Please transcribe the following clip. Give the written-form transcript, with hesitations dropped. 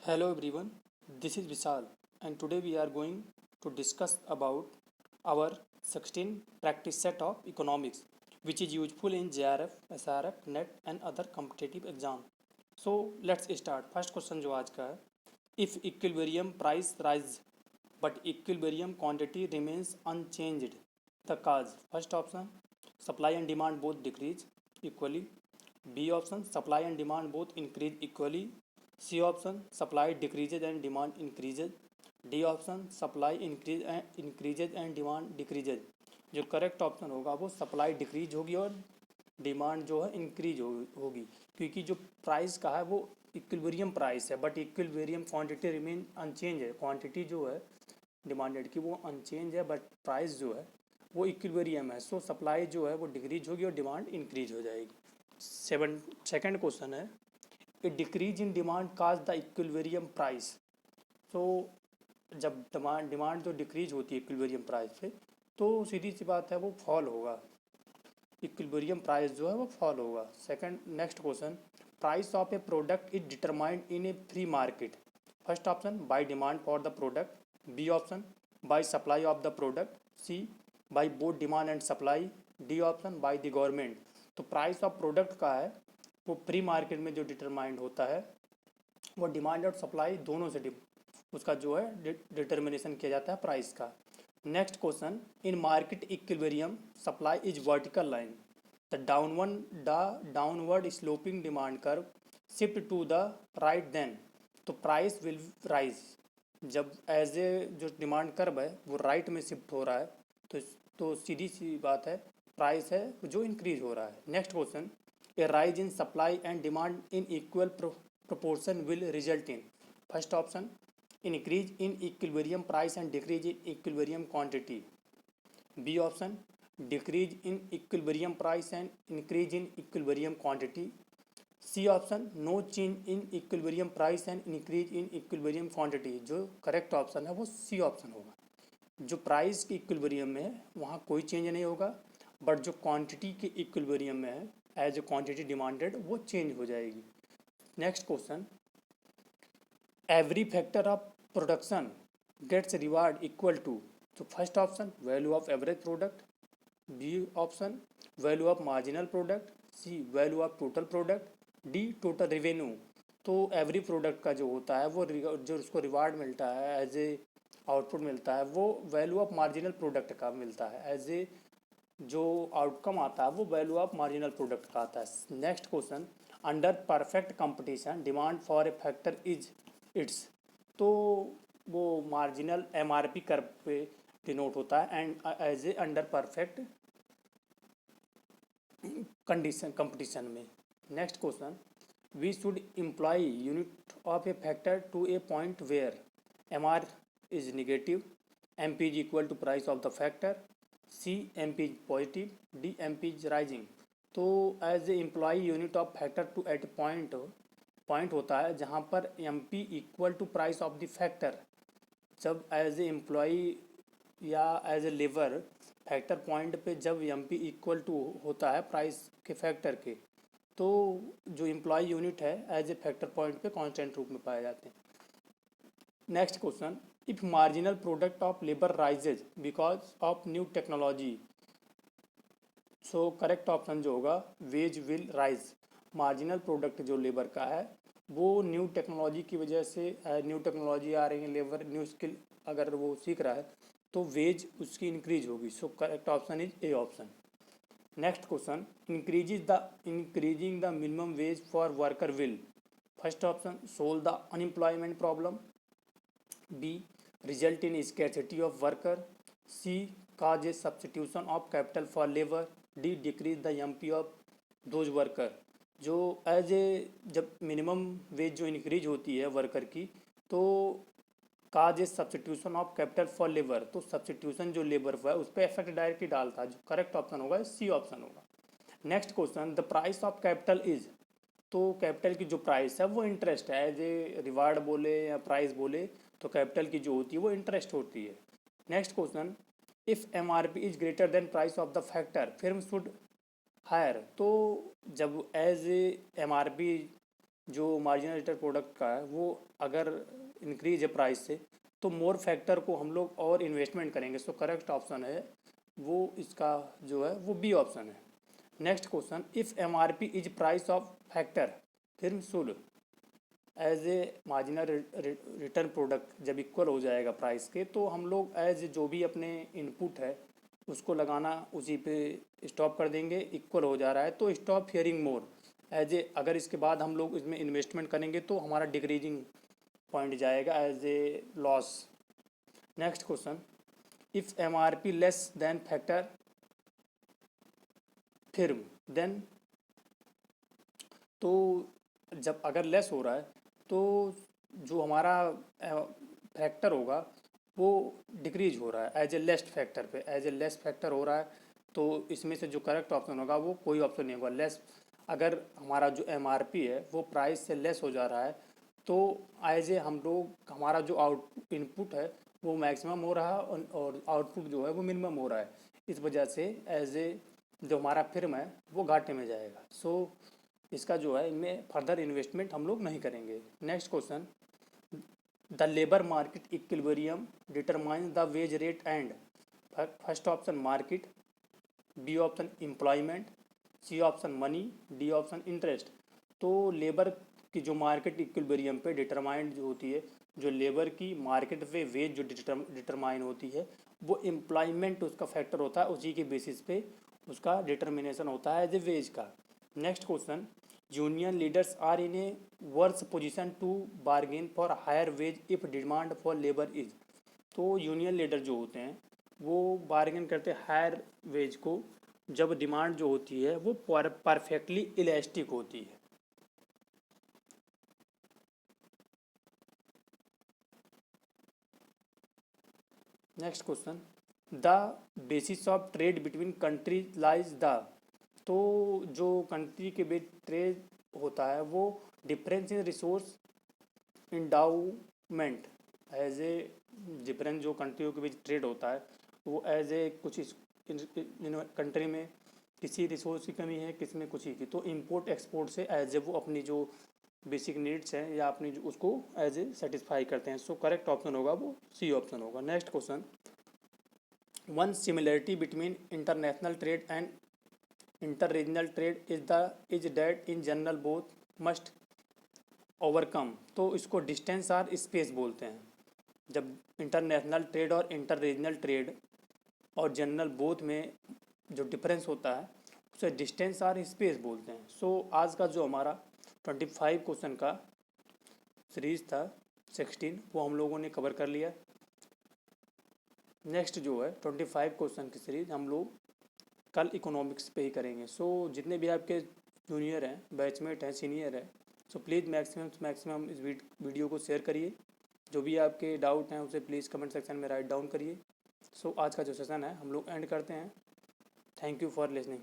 Hello everyone, this is Vishal and today we are going to discuss about our 16 practice set of economics which is useful in JRF, SRF, NET and other competitive exam. So let's start. First question जो आज का है, if equilibrium price rise but equilibrium quantity remains unchanged, the cause. First option, supply and demand both decrease equally. B option, supply and demand both increase equally. C option, supply decreases and demand increases. D option, supply increases and demand decreases. जो correct option होगा वो supply decrease होगी और demand जो है increase होगी, क्योंकि जो प्राइस का है वो इक्विलिब्रियम प्राइस है but equilibrium quantity remain unchange है. क्वांटिटी जो है डिमांडेड की वो अनचेंज है बट प्राइस जो है वो इक्विलिब्रियम है. सो सप्लाई जो है वो डिक्रीज होगी और डिमांड इंक्रीज हो जाएगी. सेकंड क्वेश्चन है, a decrease in demand cause the equilibrium price. So जब डिमांड जो डिक्रीज होती है इक्विलिब्रियम प्राइस पे तो सीधी सी बात है वो फॉल होगा, इक्विलिब्रियम प्राइस जो है वो फॉल होगा. Second next question, price of a product is determined in a free market. First option by demand for the product. B option by supply of the product. C by both demand and supply. D option by the government. तो price of product का है वो free market में जो determined होता है वो demand और सप्लाई दोनों से उसका जो है डिटर्मिनेशन किया जाता है प्राइस का. Next question, in market equilibrium supply is vertical line, the downward sloping demand curve shift to the right then तो प्राइस विल राइज. जब एज ए जो डिमांड कर्व है वो राइट में शिफ्ट हो रहा है तो सीधी सी बात है प्राइस है जो इंक्रीज हो रहा है. Next question, A rise in supply and demand in equal proportion will result in. First option, increase in equilibrium price and decrease in equilibrium quantity. B option, decrease in equilibrium price and increase in equilibrium quantity. C option, no change in equilibrium price and increase in equilibrium quantity. जो correct option है वो C option होगा. जो price के equilibrium में है वहाँ कोई चेंज नहीं होगा बट जो क्वांटिटी के इक्विलिब्रियम में है एज ए क्वांटिटी डिमांडेड वो चेंज हो जाएगी. Next question, every factor of production gets reward equal to. तो first option value of average product. B option value of marginal product. C value of total product. D total revenue. तो every product का जो होता है वो जो उसको reward मिलता है एज ए आउटपुट मिलता है वो वैल्यू ऑफ मार्जिनल प्रोडक्ट का मिलता है. एज ए जो आउटकम आता है वो वैल्यू ऑफ मार्जिनल प्रोडक्ट का आता है. Next question, under perfect competition demand for a factor is its. तो वो मार्जिनल एमआरपी कर्व पे डिनोट होता है and as a under perfect competition में. Next question, we should employ unit of a factor to a point where M R is negative, M P is equal to price of the factor. C M P is positive. D M P is rising. तो as a employ unit of factor to at point होता है जहाँ पर M P equal to price of the factor. जब as a employ या as a labour factor point पे जब M P equal to होता है प्राइस के फैक्टर के तो जो एम्प्लॉय यूनिट है एज ए फैक्टर पॉइंट पे कांस्टेंट रूप में पाए जाते हैं. Next question, if marginal product of labour rises because of new technology. So correct option जो होगा veg will rise. Marginal product जो लेबर का है वो न्यू टेक्नोलॉजी की वजह से न्यू टेक्नोलॉजी आ रही है, लेबर न्यू स्किल अगर वो सीख रहा है तो वेज उसकी इंक्रीज होगी. So correct option is A option. Next question, increasing the minimum wage for worker will. First option solve the unemployment problem. B result in scarcity of worker. C cause a substitution of capital for labor. D decrease the M P of those worker. जो as a जब minimum veg जो increase होती है worker की तो cause a substitution of capital for labour. तो substitution जो labour हुआ है उस पर इफेक्ट डायरेक्टली डालता है. जो करेक्ट ऑप्शन होगा सी ऑप्शन होगा. Next question, the price of capital is. तो कैपिटल की जो प्राइस है वो इंटरेस्ट है. एज ए रिवार्ड बोले या प्राइस बोले तो कैपिटल की जो होती है वो इंटरेस्ट होती है. Next question, if M R P is greater than price of the factor firm should hire. तो जब as a M R P जो मार्जिनल रिटर्न प्रोडक्ट का है वो अगर इंक्रीज है प्राइस से तो मोर फैक्टर को हम लोग और इन्वेस्टमेंट करेंगे। सो करेक्ट ऑप्शन है वो इसका जो है वो बी ऑप्शन है। Next question, if M R P is price of factor firm should as a marginal return product जब इक्वल हो जाएगा प्राइस के तो हम लोग एज जो भी अपने इनपुट है उसको लगाना उसी पे स्टॉप कर देंगे। इक्वल हो जा रहा है तो stop hearing more as a, अगर इसके बाद हम लोग इसमें इन्वेस्टमेंट करेंगे तो हमारा डिक्रीजिंग पॉइंट जाएगा as a loss. Next question, if M R P less then factor फिर देन, तो जब अगर लेस हो रहा है तो जो हमारा फैक्टर होगा वो डिक्रीज हो रहा है एज ए लेस फैक्टर पे, एज ए लेस फैक्टर हो रहा है तो इसमें से जो करेक्ट ऑप्शन होगा वो कोई ऑप्शन नहीं होगा लेस। अगर हमारा जो एमआरपी है वो प्राइस से लेस हो जा रहा है तो एज ए हम लोग हमारा जो आउट इनपुट है वो मैक्सिमम हो रहा है और आउटपुट जो है वो मिनिमम हो रहा है। इस वजह से एज ए जो हमारा फिर्म है वो घाटे में जाएगा। सो इसका जो है इनमें फर्दर इन्वेस्टमेंट हम लोग नहीं करेंगे। Next question, the labour market equilibrium determine the wage rate and, first option market, B option employment, C option money, D option interest. तो लेबर की जो मार्केट इक्विलिब्रियम पे डिटरमाइंड जो होती है, जो लेबर की मार्केट पे वेज जो डिटरमाइन होती है वो एम्प्लॉयमेंट उसका फैक्टर होता है, उसी के बेसिस पे उसका डिटर्मिनेशन होता है एज ए वेज का। Next question, union leaders are in a worse position to bargain for higher wage if demand for labour is. तो यूनियन लीडर जो होते हैं वो बार्गेन करते हैं हायर वेज को जब डिमांड जो होती है वो परफेक्टली इलास्टिक होती है। Next question, the basis of trade between countries lies the, तो जो कंट्री के बीच ट्रेड होता है वो difference in resource endowment, as a difference जो कंट्रियों के बीच ट्रेड होता है वो एज ए कुछ कंट्री में किसी रिसोर्स की कमी है किसी में कुछ ही की, तो इंपोर्ट एक्सपोर्ट से एज ए वो अपनी जो बेसिक नीड्स हैं या अपनी उसको एज ए सेटिस्फाई करते हैं। सो करेक्ट ऑप्शन होगा वो सी ऑप्शन होगा। Next question, one similarity between international trade and inter regional trade is that in general both must overcome, तो इसको डिस्टेंस आर स्पेस बोलते हैं। जब इंटरनेशनल ट्रेड और इंटर रीजनल ट्रेड और जनरल बोथ में जो डिफरेंस होता है उसे डिस्टेंस आर स्पेस बोलते हैं। सो आज का जो हमारा 25 क्वेश्चन का सीरीज था 16 वो हम लोगों ने कवर कर लिया। नेक्स्ट जो है 25 क्वेश्चन की सीरीज हम लोग कल इकोनॉमिक्स पे ही करेंगे। सो जितने भी आपके जूनियर हैं, बैचमेट हैं, सीनियर हैं, सो प्लीज़ मैक्सिमम इस वीडियो को शेयर करिए। जो भी आपके डाउट हैं उसे प्लीज़ कमेंट सेक्शन में राइट डाउन करिए। सो आज का जो सेशन है हम लोग एंड करते हैं। Thank you for listening.